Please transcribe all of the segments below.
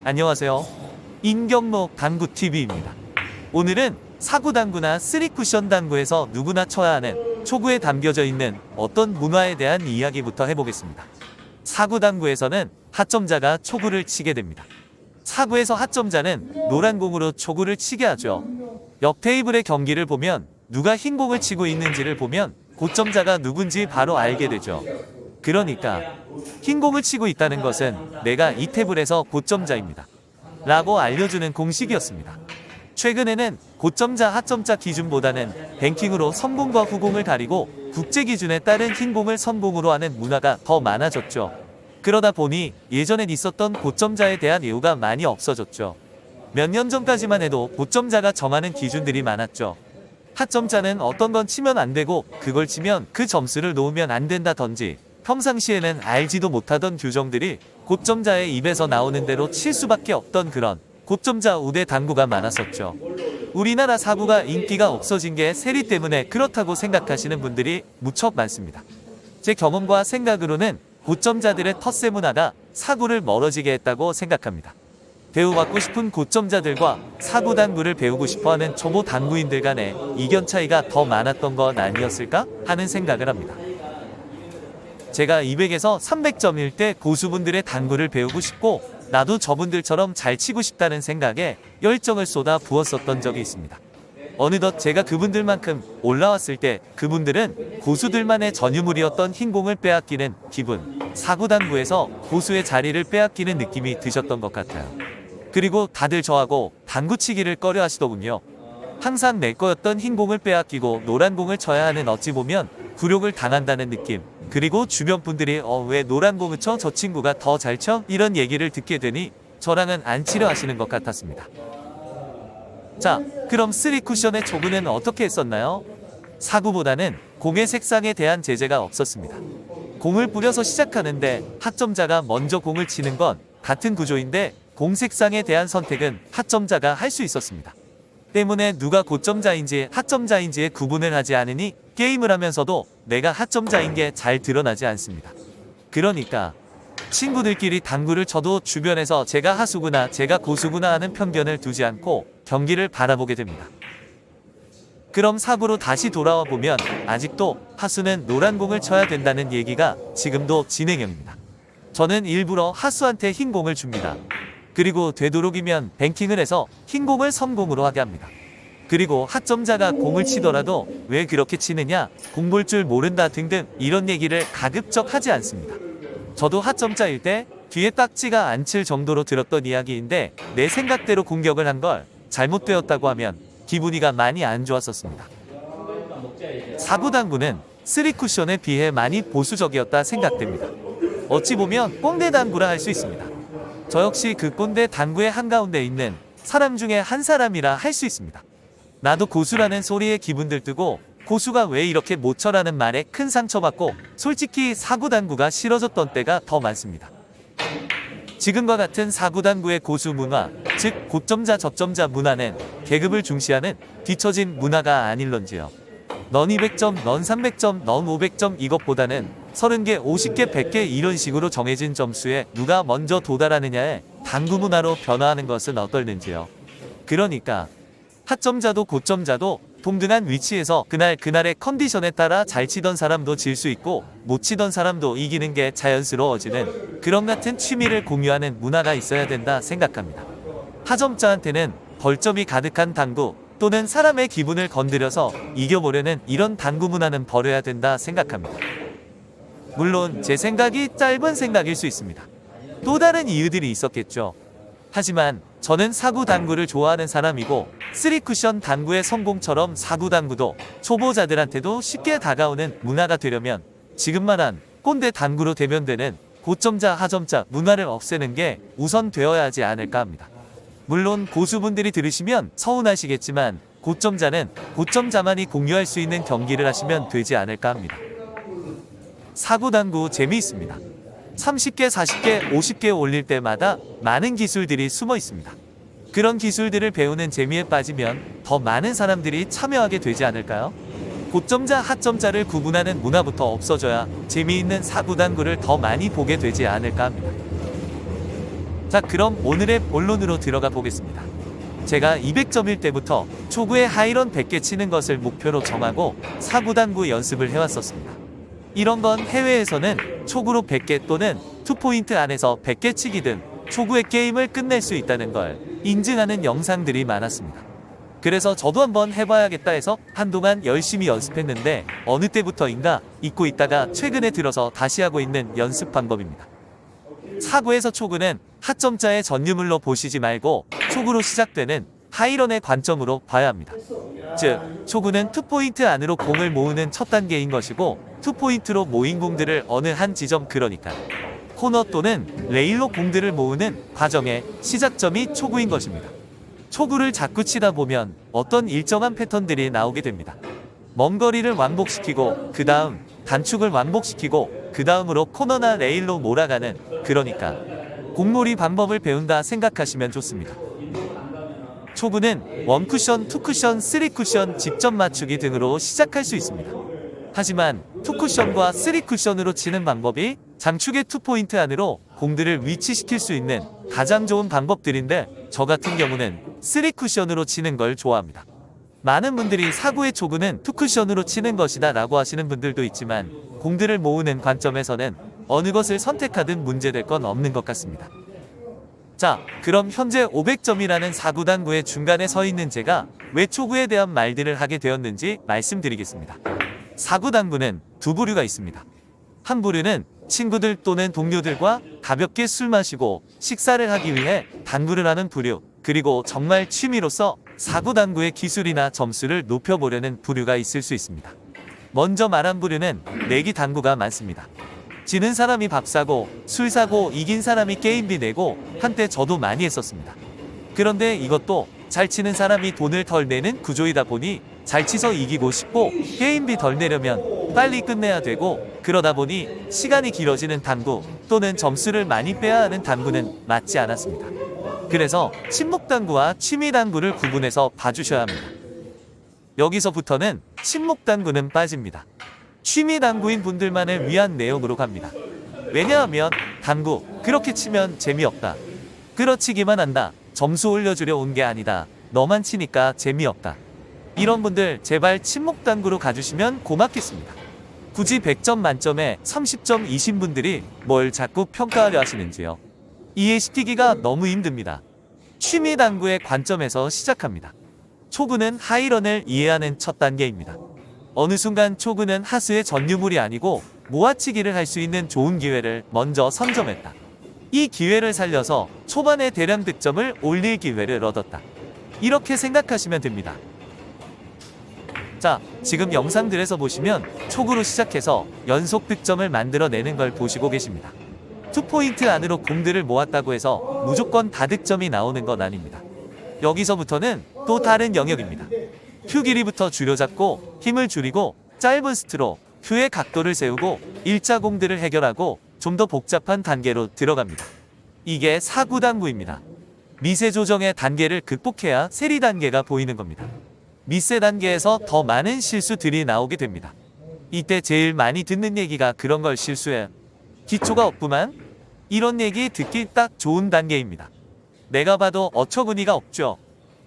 안녕하세요. 임경록 당구TV입니다. 오늘은 사구 당구나 쓰리 쿠션 당구에서 누구나 쳐야 하는 초구에 담겨져 있는 어떤 문화에 대한 이야기부터 해보겠습니다. 사구 당구에서는 하점자가 초구를 치게 됩니다. 사구에서 하점자는 노란 공으로 초구를 치게 하죠. 옆 테이블의 경기를 보면 누가 흰 공을 치고 있는지를 보면 고점자가 누군지 바로 알게 되죠. 그러니까 흰 공을 치고 있다는 것은 내가 이 테이블에서 고점자입니다 라고 알려주는 공식이었습니다. 최근에는 고점자 하점자 기준보다는 뱅킹으로 선공과 후공을 가리고 국제 기준에 따른 흰 공을 선공으로 하는 문화가 더 많아졌죠. 그러다 보니 예전엔 있었던 고점자에 대한 예우가 많이 없어졌죠. 몇 년 전까지만 해도 고점자가 정하는 기준들이 많았죠. 하점자는 어떤 건 치면 안 되고 그걸 치면 그 점수를 놓으면 안 된다든지, 평상시에는 알지도 못하던 규정들이 고점자의 입에서 나오는 대로 칠 수밖에 없던 그런 고점자 우대 당구가 많았었죠. 우리나라 사구가 인기가 없어진 게 세리 때문에 그렇다고 생각하시는 분들이 무척 많습니다. 제 경험과 생각으로는 고점자들의 텃세 문화가 사구를 멀어지게 했다고 생각합니다. 배워받고 싶은 고점자들과 사구 당구를 배우고 싶어하는 초보 당구인들 간의 이견 차이가 더 많았던 건 아니었을까 하는 생각을 합니다. 제가 200에서 300점일 때 고수분들의 당구를 배우고 싶고 나도 저분들처럼 잘 치고 싶다는 생각에 열정을 쏟아 부었었던 적이 있습니다. 어느덧 제가 그분들만큼 올라왔을 때 그분들은 고수들만의 전유물이었던 흰 공을 빼앗기는 기분, 사구 당구에서 고수의 자리를 빼앗기는 느낌이 드셨던 것 같아요. 그리고 다들 저하고 당구치기를 꺼려 하시더군요. 항상 내 거였던 흰 공을 빼앗기고 노란 공을 쳐야 하는, 어찌 보면 굴욕을 당한다는 느낌, 그리고 주변 분들이 왜 노란 공을 쳐? 저 친구가 더 잘 쳐? 이런 얘기를 듣게 되니 저랑은 안 치려 하시는 것 같았습니다. 자, 그럼 쓰리 쿠션의 초구는 어떻게 했었나요? 사구보다는 공의 색상에 대한 제재가 없었습니다. 공을 뿌려서 시작하는데 하점자가 먼저 공을 치는 건 같은 구조인데 공 색상에 대한 선택은 하점자가 할 수 있었습니다. 때문에 누가 고점자인지 하점자인지의 구분을 하지 않으니 게임을 하면서도 내가 하점자인 게 잘 드러나지 않습니다. 그러니까 친구들끼리 당구를 쳐도 주변에서 제가 하수구나 제가 고수구나 하는 편견을 두지 않고 경기를 바라보게 됩니다. 그럼 사구로 다시 돌아와 보면 아직도 하수는 노란 공을 쳐야 된다는 얘기가 지금도 진행형입니다. 저는 일부러 하수한테 흰 공을 줍니다. 그리고 되도록이면 뱅킹을 해서 흰 공을 선공으로 하게 합니다. 그리고 하점자가 공을 치더라도 왜 그렇게 치느냐, 공 볼 줄 모른다 등등 이런 얘기를 가급적 하지 않습니다. 저도 하점자일 때 뒤에 딱지가 안 칠 정도로 들었던 이야기인데 내 생각대로 공격을 한 걸 잘못되었다고 하면 기분이가 많이 안 좋았었습니다. 사구 당구는 쓰리 쿠션에 비해 많이 보수적이었다 생각됩니다. 어찌 보면 꼰대 당구라 할 수 있습니다. 저 역시 그 꼰대 당구의 한가운데 있는 사람 중에 한 사람이라 할 수 있습니다. 나도 고수라는 소리에 기분 들뜨고 고수가 왜 이렇게 못 쳐라는 말에 큰 상처받고 솔직히 사구 당구가 싫어졌던 때가 더 많습니다. 지금과 같은 사구 당구의 고수 문화, 즉 고점자 저점자 문화는 계급을 중시하는 뒤처진 문화가 아닐런지요. 넌 200점, 넌 300점, 넌 500점 이것보다는 30개, 50개, 100개 이런 식으로 정해진 점수에 누가 먼저 도달하느냐에 당구 문화로 변화하는 것은 어떨는지요. 그러니까 하점자도 고점자도 동등한 위치에서 그날의 컨디션에 따라 잘 치던 사람도 질 수 있고 못 치던 사람도 이기는 게 자연스러워지는 그런 같은 취미를 공유하는 문화가 있어야 된다 생각합니다. 하점자한테는 벌점이 가득한 당구 또는 사람의 기분을 건드려서 이겨보려는 이런 당구 문화는 버려야 된다 생각합니다. 물론 제 생각이 짧은 생각일 수 있습니다. 또 다른 이유들이 있었겠죠. 하지만 저는 사구 당구를 좋아하는 사람이고 쓰리 쿠션 당구의 성공처럼 사구 당구도 초보자들한테도 쉽게 다가오는 문화가 되려면 지금 말한 꼰대 당구로 대면되는 고점자 하점자 문화를 없애는 게 우선 되어야 하지 않을까 합니다. 물론 고수분들이 들으시면 서운하시겠지만 고점자는 고점자만이 공유할 수 있는 경기를 하시면 되지 않을까 합니다. 사구 당구 재미있습니다. 30개, 40개, 50개 올릴 때마다 많은 기술들이 숨어 있습니다. 그런 기술들을 배우는 재미에 빠지면 더 많은 사람들이 참여하게 되지 않을까요? 고점자, 하점자를 구분하는 문화부터 없어져야 재미있는 사구 당구를 더 많이 보게 되지 않을까 합니다. 자, 그럼 오늘의 본론으로 들어가 보겠습니다. 제가 200점일 때부터 초구에 하이런 100개 치는 것을 목표로 정하고 사구당구 연습을 해왔었습니다. 이런 건 해외에서는 초구로 100개 또는 2포인트 안에서 100개 치기 등 초구의 게임을 끝낼 수 있다는 걸 인증하는 영상들이 많았습니다. 그래서 저도 한번 해봐야겠다 해서 한동안 열심히 연습했는데 어느 때부터인가 잊고 있다가 최근에 들어서 다시 하고 있는 연습 방법입니다. 사구에서 초구는 하점자의 전유물로 보시지 말고 초구로 시작되는 하이런의 관점으로 봐야 합니다. 즉, 초구는 2포인트 안으로 공을 모으는 첫 단계인 것이고 2포인트로 모인 공들을 어느 한 지점, 그러니까 코너 또는 레일로 공들을 모으는 과정의 시작점이 초구인 것입니다. 초구를 자꾸 치다 보면 어떤 일정한 패턴들이 나오게 됩니다. 먼 거리를 왕복시키고 그 다음 단축을 왕복시키고 그 다음으로 코너나 레일로 몰아가는, 그러니까 공놀이 방법을 배운다 생각하시면 좋습니다. 초구는 1쿠션, 2쿠션, 3쿠션, 직접 맞추기 등으로 시작할 수 있습니다. 하지만 2쿠션과 3쿠션으로 치는 방법이 장축의 2포인트 안으로 공들을 위치시킬 수 있는 가장 좋은 방법들인데 저 같은 경우는 3쿠션으로 치는 걸 좋아합니다. 많은 분들이 사구의 초구는 2쿠션으로 치는 것이다 라고 하시는 분들도 있지만 공들을 모으는 관점에서는 어느 것을 선택하든 문제될 건 없는 것 같습니다. 자, 그럼 현재 500점이라는 사구당구의 중간에 서 있는 제가 왜 초구에 대한 말들을 하게 되었는지 말씀드리겠습니다. 사구당구는 두 부류가 있습니다. 한 부류는 친구들 또는 동료들과 가볍게 술 마시고 식사를 하기 위해 당구를 하는 부류, 그리고 정말 취미로서 사구당구의 기술이나 점수를 높여보려는 부류가 있을 수 있습니다. 먼저 말한 부류는 내기 당구가 많습니다. 지는 사람이 밥 사고 술 사고 이긴 사람이 게임비 내고 한때 저도 많이 했었습니다. 그런데 이것도 잘 치는 사람이 돈을 덜 내는 구조이다 보니 잘 치서 이기고 싶고 게임비 덜 내려면 빨리 끝내야 되고, 그러다 보니 시간이 길어지는 당구 또는 점수를 많이 빼야 하는 당구는 맞지 않았습니다. 그래서 친목당구와 취미당구를 구분해서 봐주셔야 합니다. 여기서부터는 친목당구는 빠집니다. 취미당구인 분들만을 위한 내용으로 갑니다. 왜냐하면 당구 그렇게 치면 재미없다, 끌어치기만 한다, 점수 올려주려 온 게 아니다, 너만 치니까 재미없다, 이런 분들 제발 친목당구로 가주시면 고맙겠습니다. 굳이 100점 만점에 30점이신 분들이 뭘 자꾸 평가하려 하시는지요. 이해시키기가 너무 힘듭니다. 취미당구의 관점에서 시작합니다. 초구는 하이런을 이해하는 첫 단계입니다. 어느 순간 초구는 하수의 전유물이 아니고 모아치기를 할 수 있는 좋은 기회를 먼저 선점했다. 이 기회를 살려서 초반에 대량 득점을 올릴 기회를 얻었다. 이렇게 생각하시면 됩니다. 자, 지금 영상들에서 보시면 초구로 시작해서 연속 득점을 만들어내는 걸 보시고 계십니다. 2포인트 안으로 공들을 모았다고 해서 무조건 다득점이 나오는 건 아닙니다. 여기서부터는 또 다른 영역입니다. 큐 길이부터 줄여잡고 힘을 줄이고 짧은 스트로, 큐의 각도를 세우고 일자 공들을 해결하고 좀 더 복잡한 단계로 들어갑니다. 이게 사구당구입니다. 미세 조정의 단계를 극복해야 세리 단계가 보이는 겁니다. 미세 단계에서 더 많은 실수들이 나오게 됩니다. 이때 제일 많이 듣는 얘기가 그런 걸 실수해. 기초가 없구만? 이런 얘기 듣기 딱 좋은 단계입니다. 내가 봐도 어처구니가 없죠.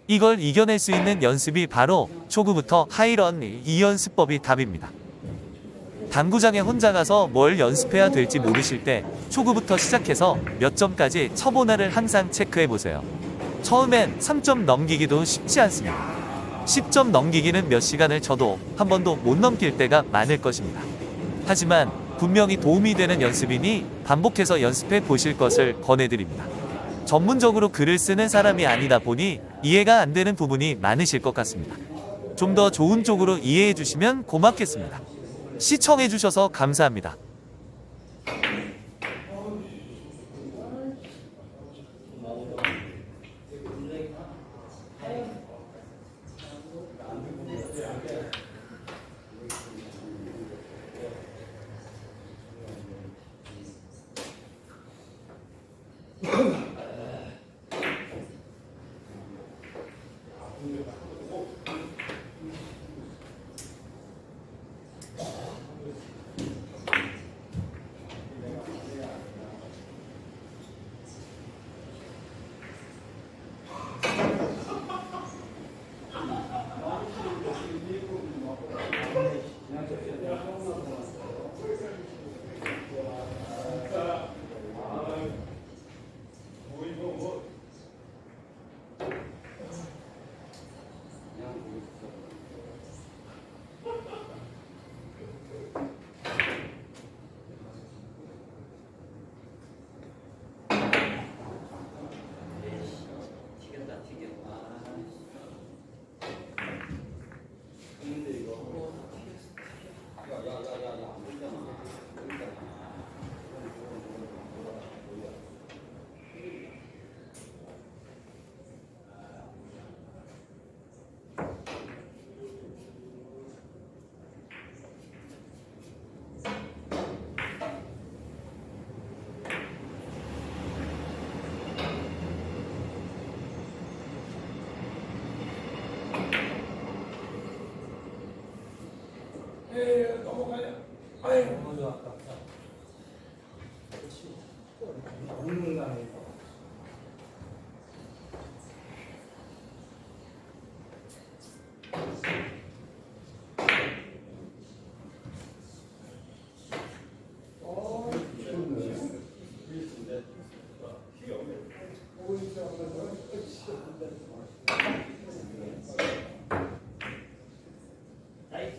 이걸 이겨낼 수 있는 연습이 바로 초구부터 하이런 이 연습법이 답입니다. 당구장에 혼자 가서 뭘 연습해야 될지 모르실 때 초구부터 시작해서 몇 점까지 쳐보나를 항상 체크해보세요. 처음엔 3점 넘기기도 쉽지 않습니다. 10점 넘기기는 몇 시간을 쳐도 한 번도 못 넘길 때가 많을 것입니다. 하지만 분명히 도움이 되는 연습이니 반복해서 연습해 보실 것을 권해드립니다. 전문적으로 글을 쓰는 사람이 아니다 보니 이해가 안 되는 부분이 많으실 것 같습니다. 좀 더 좋은 쪽으로 이해해 주시면 고맙겠습니다. 시청해 주셔서 감사합니다.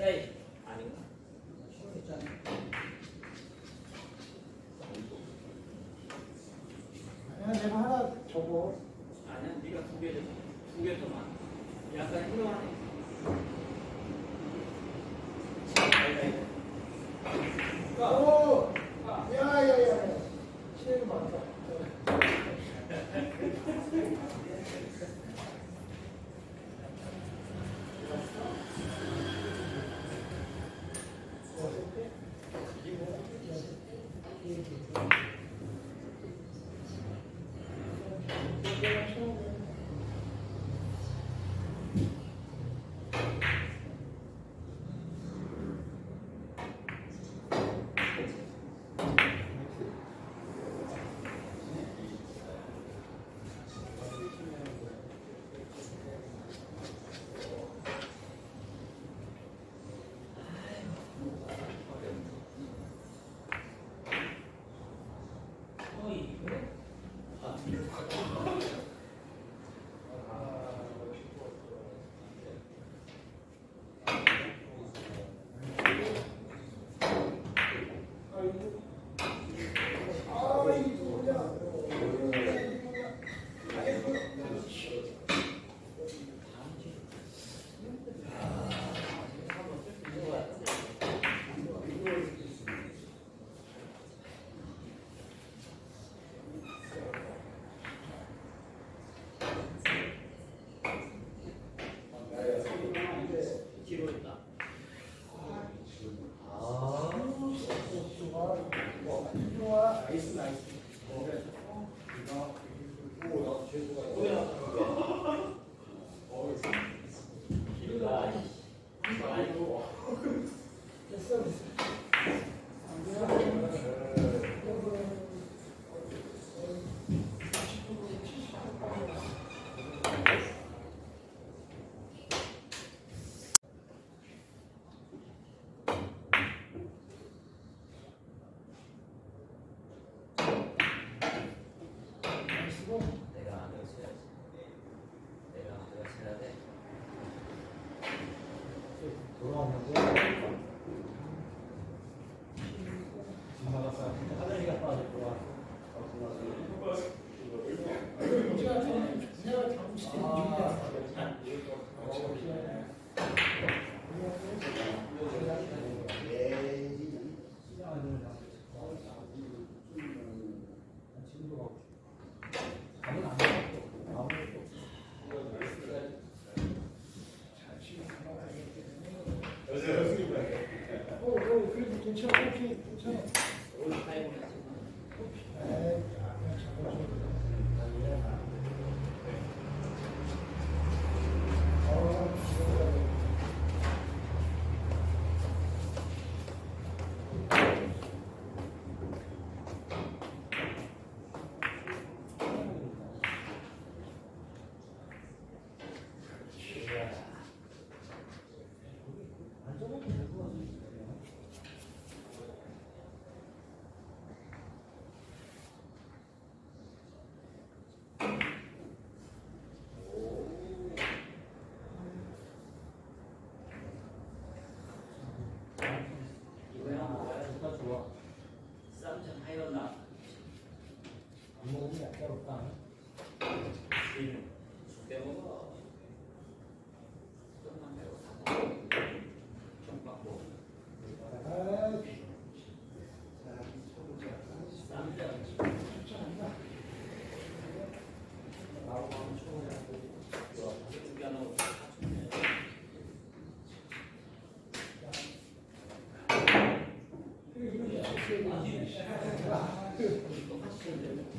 사이 아닌가? 아니야, 내가 하나 적어. 아니야, 네가 두개 더만. 약간 희망하네. 오! 야. 시간이 많다. 뒤로 있다. 내가 쳐야 돼. 하늘이가 빠졌구나. 그래도 괜찮아. 오케이, 괜찮아. 쌈장 하이런나. 안 먹으면 약간 없다. 죽게 먹어. 좀만 배워 다 먹어. 좀 받고. 쌈장. 죽여놓고 다 죽네. 똑같이 치면 돼.